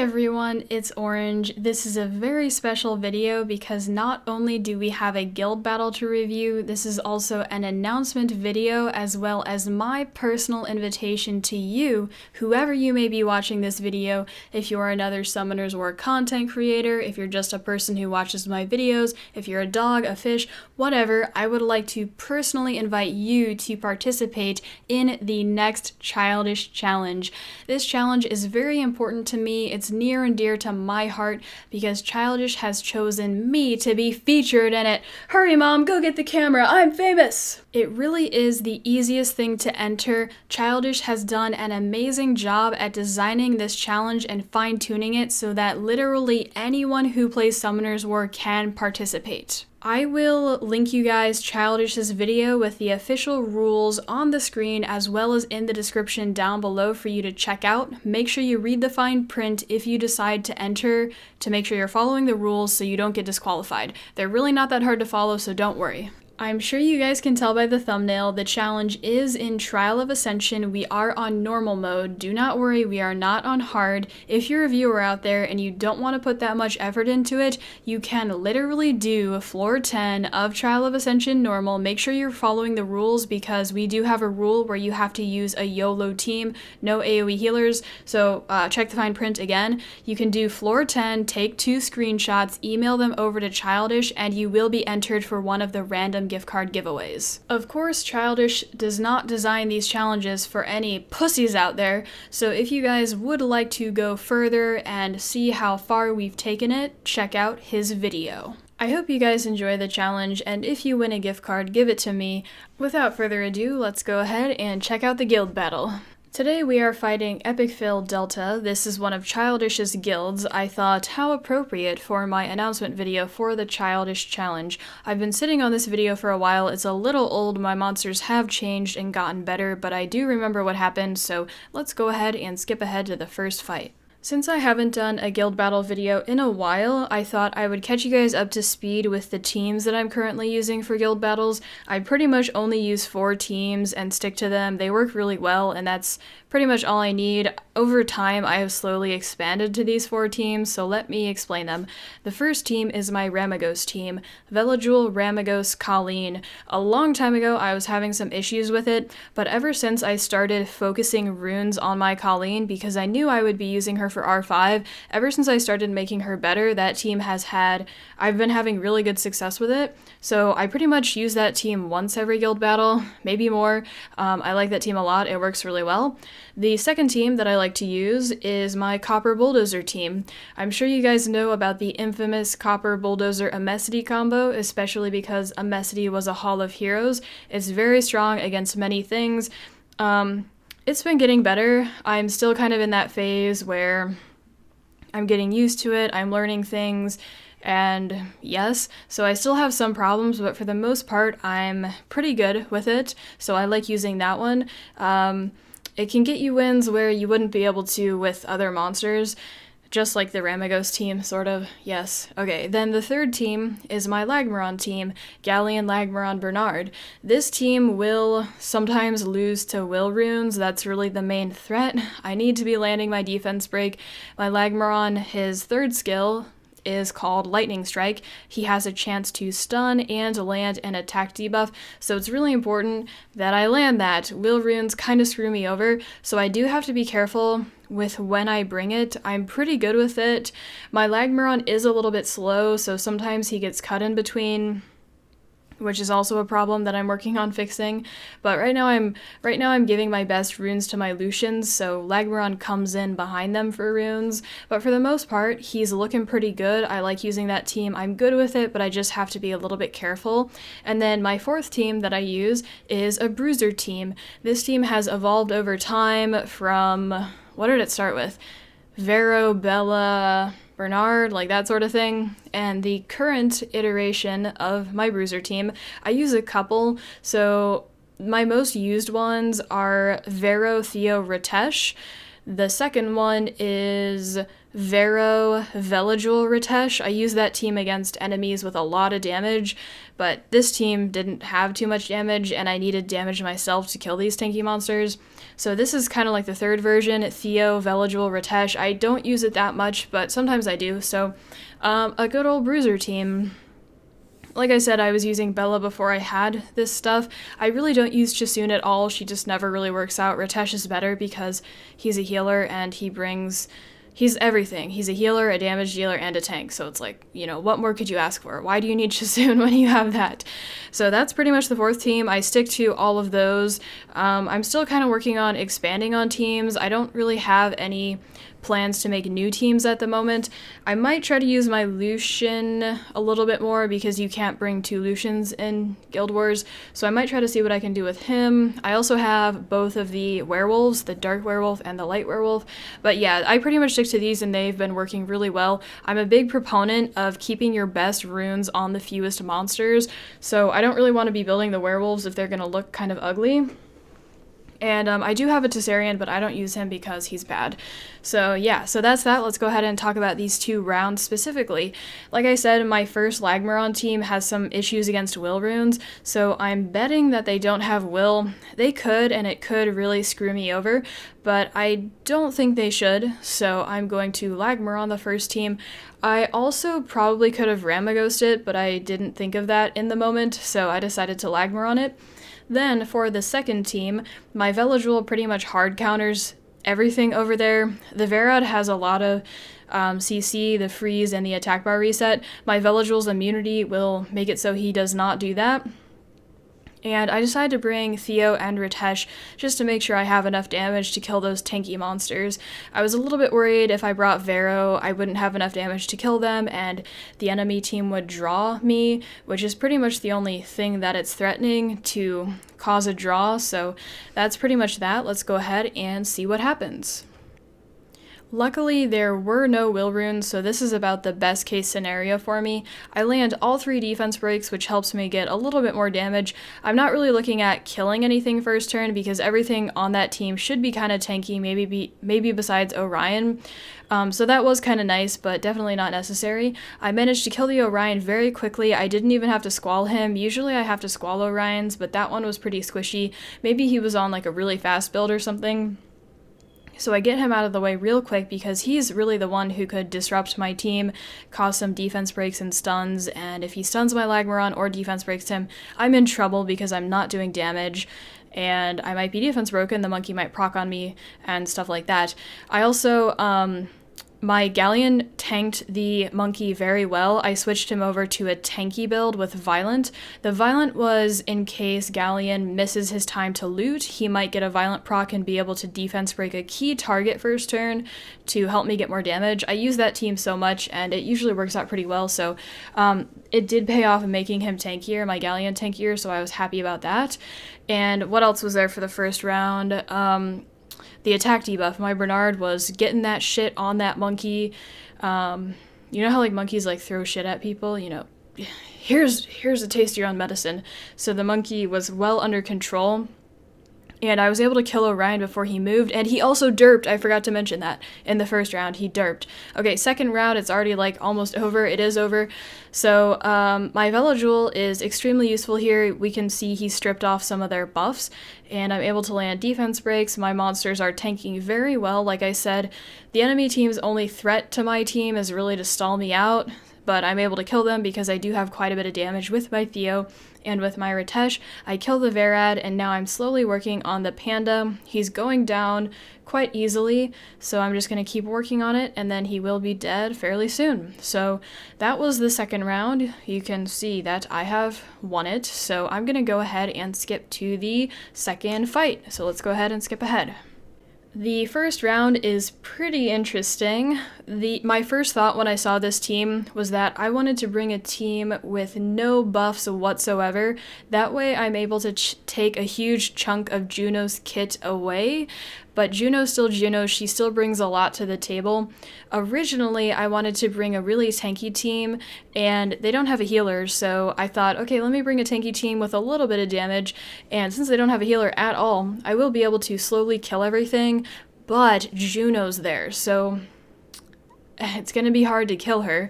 everyone, it's Orange. This is a very special video because not only do we have a guild battle to review, this is also an announcement video as well as my personal invitation to you, whoever you may be watching this video. If you're another Summoners War content creator, if you're just a person who watches my videos, if you're a dog, a fish, whatever, I would like to personally invite you to participate in the next Childish challenge. This challenge is very important to me. It's near and dear to my heart because Childish has chosen me to be featured in it. Hurry, Mom, go get the camera. I'm famous. It really is the easiest thing to enter. Childish has done an amazing job at designing this challenge and fine-tuning it so that literally anyone who plays Summoners War can participate. I will link you guys Childish's video with the official rules on the screen as well as in the description down below for you to check out. Make sure you read the fine print if you decide to enter to make sure you're following the rules so you don't get disqualified. They're really not that hard to follow, so don't worry. I'm sure you guys can tell by the thumbnail, the challenge is in Trial of Ascension. We are on normal mode. Do not worry, we are not on hard. If you're a viewer out there and you don't want to put that much effort into it, you can literally do floor 10 of Trial of Ascension normal. Make sure you're following the rules because we do have a rule where you have to use a YOLO team, no AoE healers, so check the fine print again. You can do floor 10, take 2 screenshots, email them over to Childish, and you will be entered for one of the random gift card giveaways. Of course, Childish does not design these challenges for any pussies out there, so if you guys would like to go further and see how far we've taken it, check out his video. I hope you guys enjoy the challenge, and if you win a gift card, give it to me. Without further ado, let's go ahead and check out the guild battle. Today we are fighting Epicfail.Delta. This is one of Childish's guilds. I thought how appropriate for my announcement video for the Childish challenge. I've been sitting on this video for a while. It's a little old. My monsters have changed and gotten better, but I do remember what happened, so let's go ahead and skip ahead to the first fight. Since I haven't done a guild battle video in a while, I thought I would catch you guys up to speed with the teams that I'm currently using for guild battles. I pretty much only use 4 teams and stick to them. They work really well, and that's pretty much all I need. Over time, I have slowly expanded to these 4 teams, so let me explain them. The first team is my Ramagos team, Velajul, Ramagos, Colleen. A long time ago, I was having some issues with it, but ever since I started focusing runes on my Colleen, because I knew I would be using her for R5, ever since I started making her better, that team I've been having really good success with it, so I pretty much use that team once every guild battle, maybe more. I like that team a lot, it works really well. The second team that I like to use is my Copper Bulldozer team. I'm sure you guys know about the infamous Copper Bulldozer Amesity combo, especially because Amesity was a Hall of Heroes. It's very strong against many things. It's been getting better. I'm still kind of in that phase where I'm getting used to it, I'm learning things, and yes, so I still have some problems, but for the most part, I'm pretty good with it, so I like using that one. It can get you wins where you wouldn't be able to with other monsters, just like the Ramagos team, sort of. Yes. Okay, then the third team is my Lagmaron team, Galleon, Lagmaron, Bernard. This team will sometimes lose to will runes. That's really the main threat. I need to be landing my defense break. My Lagmaron, his third skill is called Lightning Strike. He has a chance to stun and land an attack debuff, so it's really important that I land that. Will runes kind of screw me over, so I do have to be careful with when I bring it. I'm pretty good with it. My Lagmaron is a little bit slow, so sometimes he gets cut in between, which is also a problem that I'm working on fixing. But right now I'm giving my best runes to my Lucians, so Lagmaron comes in behind them for runes. But for the most part, he's looking pretty good. I like using that team. I'm good with it, but I just have to be a little bit careful. And then my fourth team that I use is a Bruiser team. This team has evolved over time from, what did it start with? Vero, Bella, Bernard, like that sort of thing. And the current iteration of my Bruiser team, I use a couple, so my most used ones are Vero, Theo, Ritesh. The second one is Epicfail.Delta Ritesh. I use that team against enemies with a lot of damage, but this team didn't have too much damage, and I needed damage myself to kill these tanky monsters. So this is kind of like the third version, Epicfail.Delta Ritesh. I don't use it that much, but sometimes I do. So a good old bruiser team. Like I said, I was using Bella before I had this stuff. I really don't use Chisun at all. She just never really works out. Ritesh is better because he's a healer and he's everything. He's a healer, a damage dealer, and a tank. So it's like, you know, what more could you ask for? Why do you need Chisun when you have that? So that's pretty much the fourth team. I stick to all of those. I'm still kind of working on expanding on teams. I don't really have any plans to make new teams at the moment. I might try to use my Lucian a little bit more because you can't bring two Lucians in Guild Wars, so I might try to see what I can do with him. I also have both of the werewolves, the dark werewolf and the light werewolf, but yeah, I pretty much stick to these and they've been working really well. I'm a big proponent of keeping your best runes on the fewest monsters, so I don't really want to be building the werewolves if they're going to look kind of ugly. And I do have a Tessarian, but I don't use him because he's bad. So yeah, so that's that. Let's go ahead and talk about these two rounds specifically. Like I said, my first Lagmaron team has some issues against will runes, so I'm betting that they don't have will. They could, and it could really screw me over, but I don't think they should, so I'm going to Lagmaron the first team. I also probably could have Ramaghost it, but I didn't think of that in the moment, so I decided to Lagmaron it. Then, for the second team, my Veligil pretty much hard counters everything over there. The Varad has a lot of CC, the freeze, and the attack bar reset. My Veligil's immunity will make it so he does not do that. And I decided to bring Theo and Ritesh just to make sure I have enough damage to kill those tanky monsters. I was a little bit worried if I brought Vero, I wouldn't have enough damage to kill them, and the enemy team would draw me, which is pretty much the only thing that it's threatening, to cause a draw, so that's pretty much that. Let's go ahead and see what happens. Luckily, there were no will runes, so this is about the best case scenario for me. I land all 3 defense breaks, which helps me get a little bit more damage. I'm not really looking at killing anything first turn because everything on that team should be kind of tanky, maybe besides Orion. So that was kind of nice, but definitely not necessary. I managed to kill the Orion very quickly. I didn't even have to squall him. Usually I have to squall Orions, but that one was pretty squishy. Maybe he was on like a really fast build or something. So I get him out of the way real quick because he's really the one who could disrupt my team, cause some defense breaks and stuns, and if he stuns my Lagmaron or defense breaks him, I'm in trouble because I'm not doing damage, and I might be defense broken, the monkey might proc on me, and stuff like that. I also, my Galleon tanked the monkey very well. I switched him over to a tanky build with Violent. The Violent was in case Galleon misses his time to loot, he might get a Violent proc and be able to defense break a key target first turn to help me get more damage. I use that team so much and it usually works out pretty well, so it did pay off in making him tankier, my Galleon tankier, so I was happy about that. And what else was there for the first round? The attack debuff. My Bernard was getting that shit on that monkey. You know how like monkeys like throw shit at people? You know, here's a taste of your own medicine. So the monkey was well under control. And I was able to kill Orion before he moved, and he also derped. I forgot to mention that in the first round, he derped. Okay, second round, it's already like almost over. It is over. So my Veligil is extremely useful here. We can see he stripped off some of their buffs, and I'm able to land defense breaks. My monsters are tanking very well. Like I said, the enemy team's only threat to my team is really to stall me out, but I'm able to kill them because I do have quite a bit of damage with my Theo. And with my Ritesh, I kill the Varad, and now I'm slowly working on the Panda. He's going down quite easily, so I'm just going to keep working on it, and then he will be dead fairly soon. So that was the second round. You can see that I have won it, so I'm going to go ahead and skip to the second fight. So let's go ahead and skip ahead. The first round is pretty interesting. My first thought when I saw this team was that I wanted to bring a team with no buffs whatsoever. That way I'm able to take a huge chunk of Juno's kit away, but Juno's still Juno, she still brings a lot to the table. Originally, I wanted to bring a really tanky team, and they don't have a healer, so I thought, okay, let me bring a tanky team with a little bit of damage, and since they don't have a healer at all, I will be able to slowly kill everything, but Juno's there, so it's going to be hard to kill her.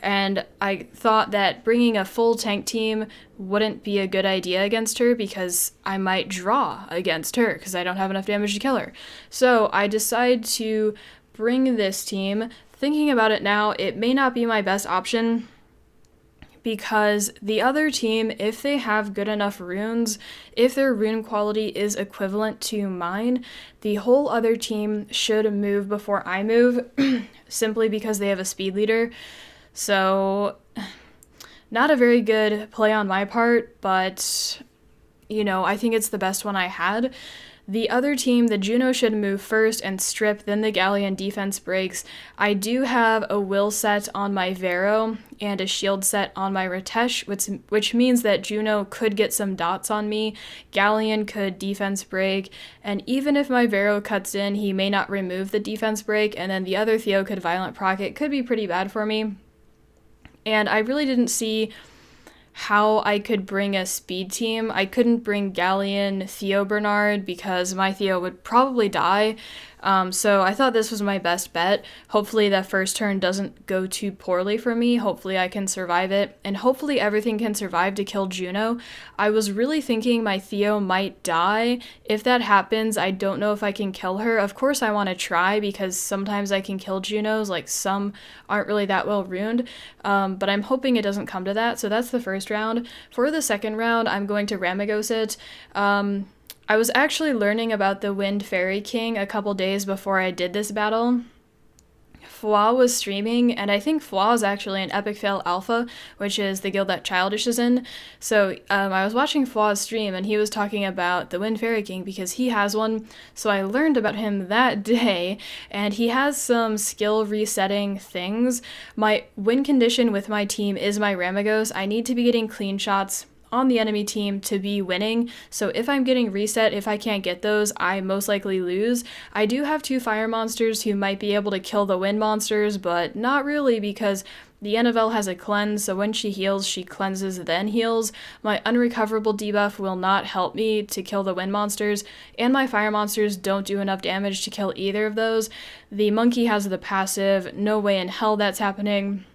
And I thought that bringing a full tank team wouldn't be a good idea against her because I might draw against her because I don't have enough damage to kill her. So I decided to bring this team. Thinking about it now, it may not be my best option because the other team, if they have good enough runes, if their rune quality is equivalent to mine, the whole other team should move before I move simply because they have a speed leader. So, not a very good play on my part, but, I think it's the best one I had. The other team, the Juno, should move first and strip, then the Galleon defense breaks. I do have a will set on my Vero and a shield set on my Ritesh, which means that Juno could get some dots on me, Galleon could defense break, and even if my Vero cuts in, he may not remove the defense break, and then the other Theo could violent proc it. Could be pretty bad for me. And I really didn't see how I could bring a speed team. I couldn't bring Galleon Theo Bernard because my Theo would probably die. So I thought this was my best bet. Hopefully that first turn doesn't go too poorly for me. Hopefully I can survive it, and hopefully everything can survive to kill Juno. I was really thinking my Theo might die. If that happens, I don't know if I can kill her. Of course I want to try because sometimes I can kill Junos, like some aren't really that well ruined, but I'm hoping it doesn't come to that. So that's the first round. For the second round, I'm going to Ramagos it. I was actually learning about the Wind Fairy King a couple days before I did this battle. Fwa was streaming, and I think Fwa is actually an Epicfail.Delta, which is the guild that Childish is in. So I was watching Fwa's stream, and he was talking about the Wind Fairy King because he has one. So I learned about him that day, and he has some skill resetting things. My win condition with my team is my Ramagos. I need to be getting clean shots on the enemy team to be winning. So if I'm getting reset, if I can't get those, I most likely lose. I do have 2 fire monsters who might be able to kill the wind monsters, but not really because the Annabelle has a cleanse, so when she heals, she cleanses then heals. My unrecoverable debuff will not help me to kill the wind monsters, and my fire monsters don't do enough damage to kill either of those. The monkey has the passive, no way in hell that's happening.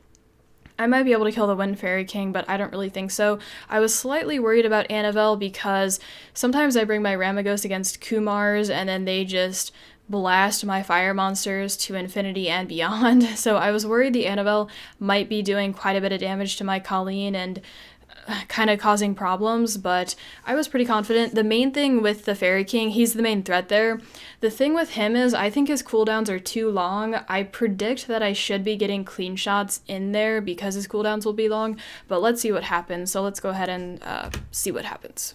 I might be able to kill the Wind Fairy King, but I don't really think so. I was slightly worried about Annabelle because sometimes I bring my Ramagos against Kumars and then they just blast my fire monsters to infinity and beyond. So I was worried the Annabelle might be doing quite a bit of damage to my Colleen and kind of causing problems, but I was pretty confident. The main thing with the Fairy King, he's the main threat there. The thing with him is I think his cooldowns are too long. I predict that I should be getting clean shots in there because his cooldowns will be long, but let's see what happens. So let's go ahead and see what happens.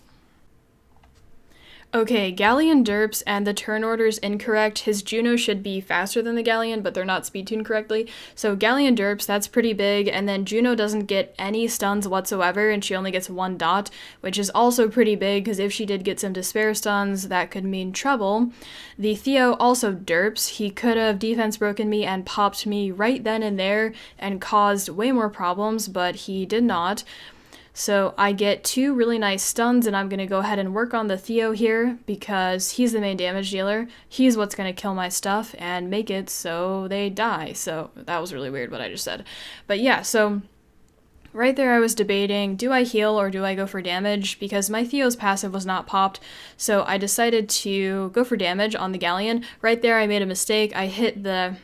Okay, Galleon derps and the turn order is incorrect. His Juno should be faster than the Galleon, but they're not speed tuned correctly. So Galleon derps, that's pretty big, and then Juno doesn't get any stuns whatsoever, and she only gets 1 dot, which is also pretty big, because if she did get some despair stuns, that could mean trouble. The Theo also derps. He could have defense broken me and popped me right then and there, and caused way more problems, but he did not. So I get 2 really nice stuns, and I'm going to go ahead and work on the Theo here because he's the main damage dealer. He's what's going to kill my stuff and make it so they die. So that was really weird what I just said. But yeah, so right there I was debating, do I heal or do I go for damage? Because my Theo's passive was not popped, so I decided to go for damage on the Galleon. Right there I made a mistake. I hit the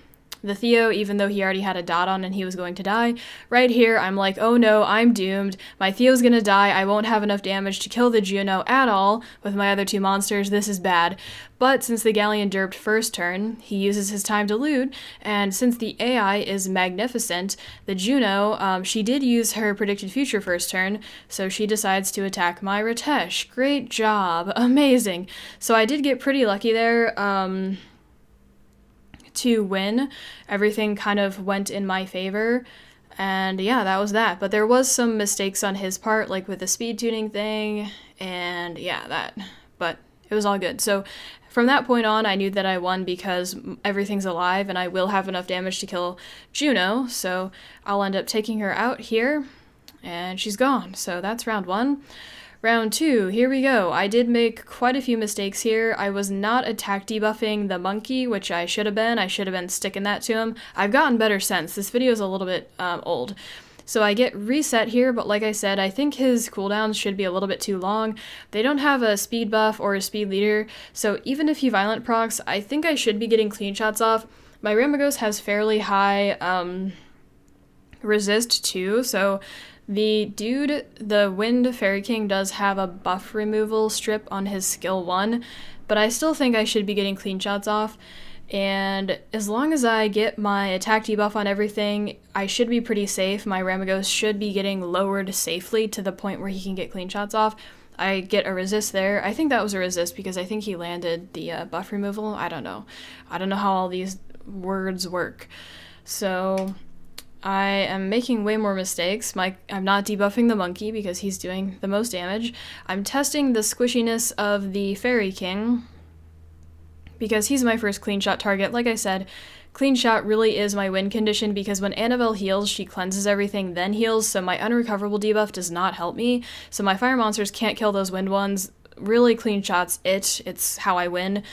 Theo, even though he already had a dot on and he was going to die. Right here, I'm like, oh no, I'm doomed. My Theo's gonna die. I won't have enough damage to kill the Juno at all with my other 2 monsters. This is bad. But since the Galleon derped first turn, he uses his time to loot, and since the AI is magnificent, the Juno, she did use her predicted future first turn, so she decides to attack my Ritesh. Great job. Amazing. So I did get pretty lucky there. To win. Everything kind of went in my favor, and yeah, that was that. But there was some mistakes on his part, like with the speed tuning thing, and yeah, but it was all good. So from that point on, I knew that I won because everything's alive and I will have enough damage to kill Juno, so I'll end up taking her out here, and she's gone. So that's round 1. Round 2, here we go. I did make quite a few mistakes here. I was not attack debuffing the monkey, which I should have been. I should have been sticking that to him. I've gotten better since. This video is a little bit old. So I get reset here, but like I said, I think his cooldowns should be a little bit too long. They don't have a speed buff or a speed leader, so even if he violent procs, I think I should be getting clean shots off. My Ramagos has fairly high resist too, so the dude, the Wind Fairy King, does have a buff removal strip on his skill 1, but I still think I should be getting clean shots off, and as long as I get my attack debuff on everything, I should be pretty safe. My Ramagos should be getting lowered safely to the point where he can get clean shots off. I get a resist there. I think that was a resist because I think he landed the buff removal. I don't know. I don't know how all these words work. So I am making way more mistakes. I'm not debuffing the monkey because he's doing the most damage. I'm testing the squishiness of the Fairy King because he's my first clean shot target. Like I said, clean shot really is my win condition because when Annabelle heals, she cleanses everything, then heals, so my unrecoverable debuff does not help me. So my fire monsters can't kill those wind ones. Really, clean shot's it's how I win.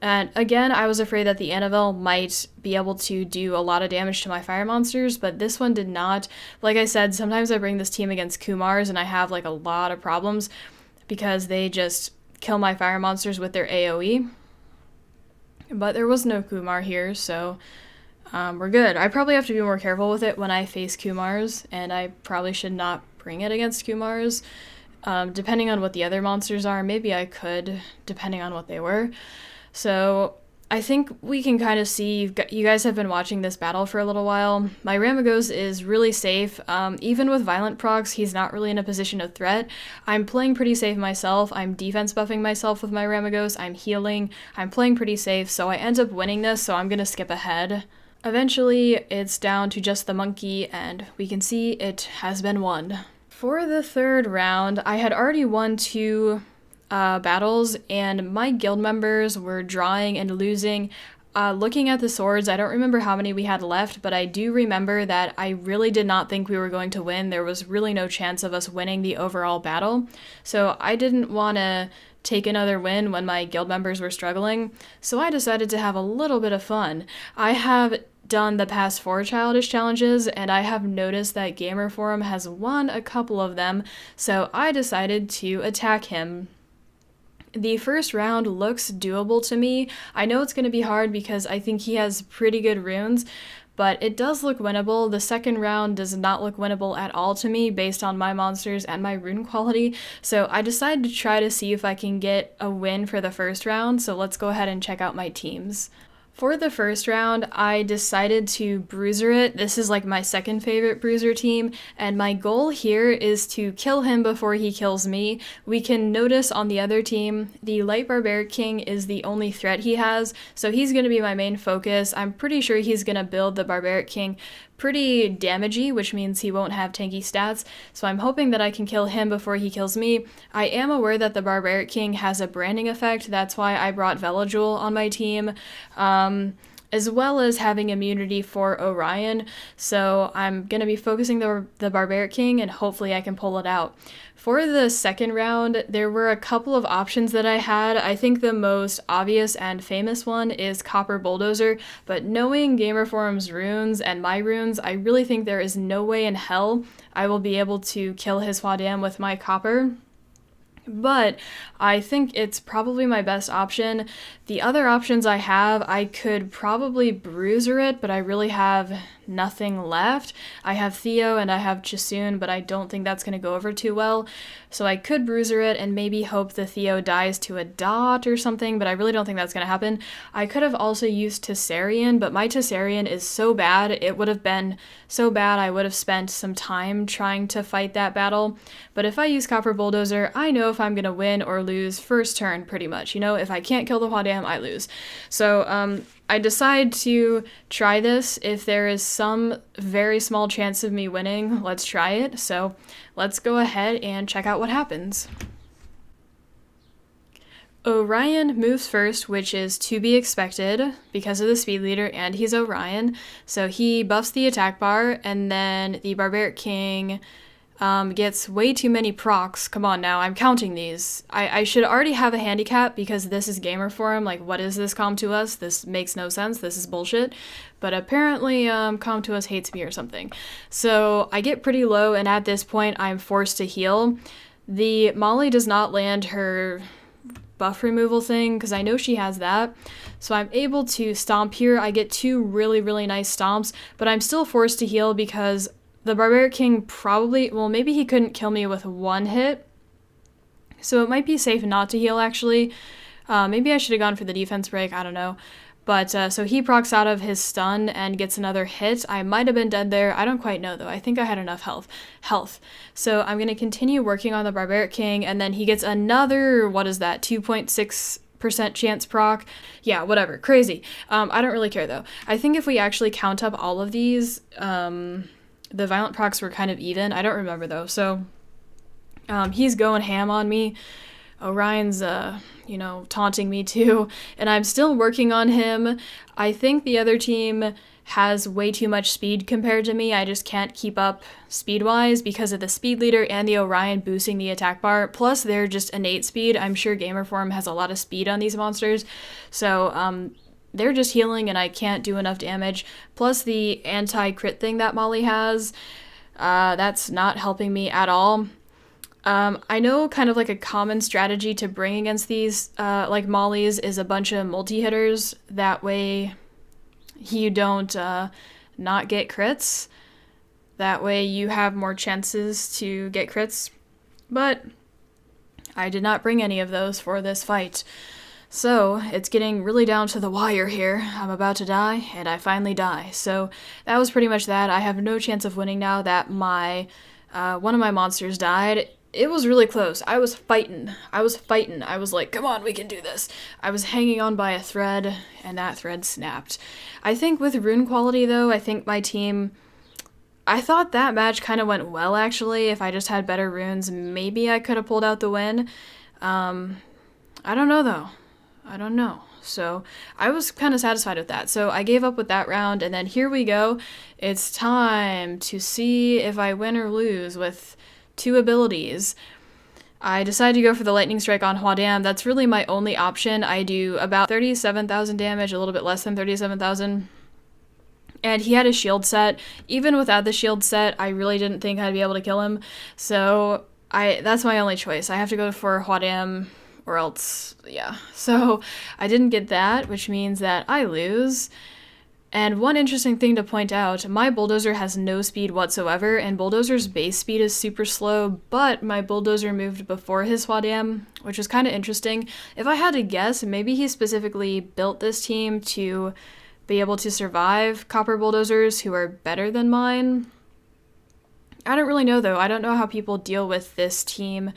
And again, I was afraid that the Annabelle might be able to do a lot of damage to my fire monsters, but this one did not. Like I said, sometimes I bring this team against Kumars and I have like a lot of problems because they just kill my fire monsters with their AoE. But there was no Kumar here, so we're good. I probably have to be more careful with it when I face Kumars, and I probably should not bring it against Kumars. Depending on what the other monsters are, maybe I could, depending on what they were. So I think we can kind of see, you guys have been watching this battle for a little while. My Ramagos is really safe. Even with violent procs, he's not really in a position of threat. I'm playing pretty safe myself. I'm defense buffing myself with my Ramagos. I'm healing. I'm playing pretty safe, so I end up winning this, so I'm going to skip ahead. Eventually, it's down to just the monkey, and we can see it has been won. For the third round, I had already won 2 battles, and my guild members were drawing and losing. Looking at the swords, I don't remember how many we had left, but I do remember that I really did not think we were going to win. There was really no chance of us winning the overall battle, so I didn't want to take another win when my guild members were struggling, so I decided to have a little bit of fun. I have done the past 4 Childish challenges, and I have noticed that Gamer Forum has won a couple of them, so I decided to attack him. The first round looks doable to me. I know it's going to be hard because I think he has pretty good runes, but it does look winnable. The second round does not look winnable at all to me based on my monsters and my rune quality, so I decided to try to see if I can get a win for the first round, so let's go ahead and check out my teams. For the first round, I decided to bruiser it. This is like my second favorite bruiser team, and my goal here is to kill him before he kills me. We can notice on the other team, the Light Barbaric King is the only threat he has, so he's going to be my main focus. I'm pretty sure he's going to build the Barbaric King pretty damagey, which means he won't have tanky stats, so I'm hoping that I can kill him before he kills me. I am aware that the Barbaric King has a branding effect, that's why I brought Velajul on my team, as well as having immunity for Orion, so I'm going to be focusing the Barbaric King, and hopefully I can pull it out. For the second round, there were a couple of options that I had. I think the most obvious and famous one is Copper Bulldozer, but knowing Gamer Forum's runes and my runes, I really think there is no way in hell I will be able to kill his Hwadam with my Copper. But I think it's probably my best option. The other options I have, I could probably bruiser it, but I really have nothing left. I have Theo and I have Chisoon, but I don't think that's going to go over too well. So I could bruiser it and maybe hope the Theo dies to a dot or something, but I really don't think that's going to happen. I could have also used Tessarian, but my Tessarian is so bad. It would have been so bad I would have spent some time trying to fight that battle. But if I use Copper Bulldozer, I know if I'm going to win or lose first turn pretty much. You know, if I can't kill the Hwadam, I lose. So I decide to try this. If there is some very small chance of me winning, let's try it. So let's go ahead and check out what happens. Orion moves first, which is to be expected because of the speed leader, and he's Orion. So he buffs the attack bar, and then the Barbaric King gets way too many procs. Come on now, I'm counting these. I should already have a handicap because this is gamer forum. Like, what is this Com to Us? This makes no sense. This is bullshit. But apparently, Com to Us hates me or something. So I get pretty low, and at this point, I'm forced to heal. The Molly does not land her buff removal thing because I know she has that. So I'm able to stomp here. I get 2 really, really nice stomps, but I'm still forced to heal because the Barbaric King probably, well, maybe he couldn't kill me with 1 hit. So it might be safe not to heal, actually. Maybe I should have gone for the defense break, I don't know. But, so he procs out of his stun and gets another hit. I might have been dead there. I don't quite know, though. I think I had enough health. So I'm going to continue working on the Barbaric King, and then he gets another, what is that, 2.6% chance proc. Yeah, whatever. Crazy. I don't really care, though. I think if we actually count up all of these, the violent procs were kind of even. I don't remember, though. So he's going ham on me. Orion's, taunting me too, and I'm still working on him. I think the other team has way too much speed compared to me. I just can't keep up speed-wise because of the speed leader and the Orion boosting the attack bar. Plus, they're just innate speed. I'm sure Gamerform has a lot of speed on these monsters. So, they're just healing and I can't do enough damage. Plus, the anti-crit thing that Molly has, that's not helping me at all. I know kind of like a common strategy to bring against these, like Molly's, is a bunch of multi-hitters. That way you don't not get crits. That way you have more chances to get crits. But I did not bring any of those for this fight. So it's getting really down to the wire here. I'm about to die, and I finally die. So that was pretty much that. I have no chance of winning now that my one of my monsters died. It was really close. I was fighting. I was like, come on, we can do this. I was hanging on by a thread, and that thread snapped. I think with rune quality, though, I think my team... I thought that match kind of went well, actually. If I just had better runes, maybe I could have pulled out the win. I don't know, though. I don't know. So I was kind of satisfied with that. So I gave up with that round, and then here we go. It's time to see if I win or lose with 2 abilities. I decided to go for the Lightning Strike on Huadam. That's really my only option. I do about 37,000 damage, a little bit less than 37,000. And he had a shield set. Even without the shield set, I really didn't think I'd be able to kill him. So that's my only choice. I have to go for Huadam or else, yeah. So I didn't get that, which means that I lose. And one interesting thing to point out, my Bulldozer has no speed whatsoever, and Bulldozer's base speed is super slow, but my Bulldozer moved before his Huadam, which was kind of interesting. If I had to guess, maybe he specifically built this team to be able to survive Copper Bulldozers who are better than mine. I don't really know, though. I don't know how people deal with this team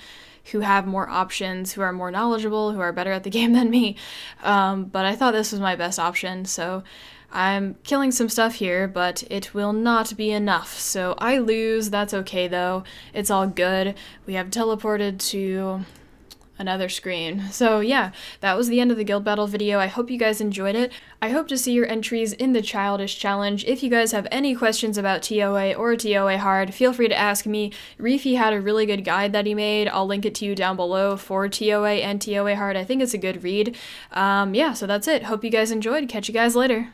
who have more options, who are more knowledgeable, who are better at the game than me. But I thought this was my best option, so I'm killing some stuff here, but it will not be enough. So I lose. That's okay, though. It's all good. We have teleported to another screen. So yeah, that was the end of the guild battle video. I hope you guys enjoyed it. I hope to see your entries in the Childish challenge. If you guys have any questions about TOA or TOA hard, feel free to ask me. Reefy had a really good guide that he made. I'll link it to you down below for TOA and TOA hard. I think it's a good read. Yeah, so that's it. Hope you guys enjoyed. Catch you guys later.